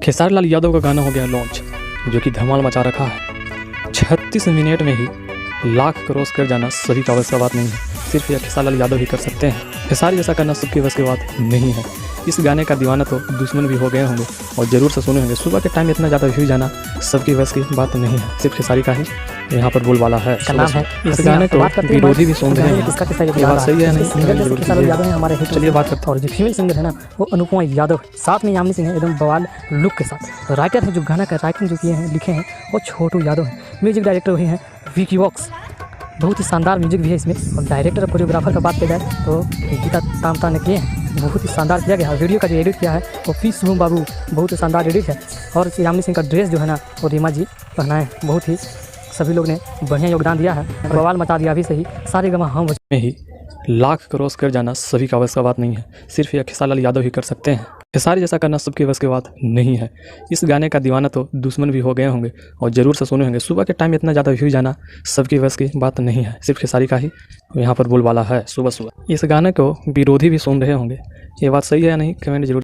खेसारी लाल यादव का गाना हो गया लॉन्च, जो कि धमाल मचा रखा है। 36 मिनट में ही लाख क्रॉस कर जाना सभी का बस का बात नहीं है, सिर्फ यह खेसारी लाल यादव ही कर सकते हैं। खेसारी जैसा करना सबके बस की बात नहीं है। इस गाने का दीवाना तो दुश्मन भी हो गए होंगे और ज़रूर से सुने होंगे। सुबह के टाइम इतना ज़्यादा व्यू जाना सबकी बस की बात नहीं है, सिर्फ खेसारी का ही यहाँ पर बोलबाला है। इस गाने को विरोधी भी सुन रहे हैं, ये बात सही है नहीं? हमारे चलिए बात करते हैं। और जो फीमेल सिंगर है ना वो अनुपमा यादव, साथ में यामिनी सिंह है, एकदम बवाल लुक के साथ। राइटर है जो गाना का राइटिंग जो किए हैं, लिखे हैं, वो छोटू यादव हैं। म्यूजिक डायरेक्टर वही हैं विकी वॉक्स, बहुत ही शानदार म्यूजिक भी है इसमें। और डायरेक्टर और कोरियोग्राफर का बात किया जाए तो गीता तामता ने किए हैं, बहुत ही शानदार किया गया है। वीडियो का जो एडिट किया है वो पी शुभम बाबू, बहुत ही शानदार एडिट है। और यामिनी सिंह का ड्रेस जो है ना वो रीमा जी पहनाए, बहुत ही सभी लोग ने बढ़िया योगदान दिया है, बवाल मचा दिया भी सही। सारे गमा हम में ही लाख क्रॉस कर जाना सभी का बस का बात नहीं है, सिर्फ यह खेसारी लाल यादव ही कर सकते हैं। खेसारी जैसा करना सबके बस की बात नहीं है। इस गाने का दीवाना तो दुश्मन भी हो गए होंगे और ज़रूर से सुने होंगे। सुबह के टाइम इतना ज़्यादा व्यू जाना सबकी बस की बात नहीं है, सिर्फ खेसारी का ही यहाँ पर बोलबाला है सुबह सुबह। इस गाने को विरोधी भी सुन रहे होंगे, ये बात सही है या नहीं कमेंट जरूर।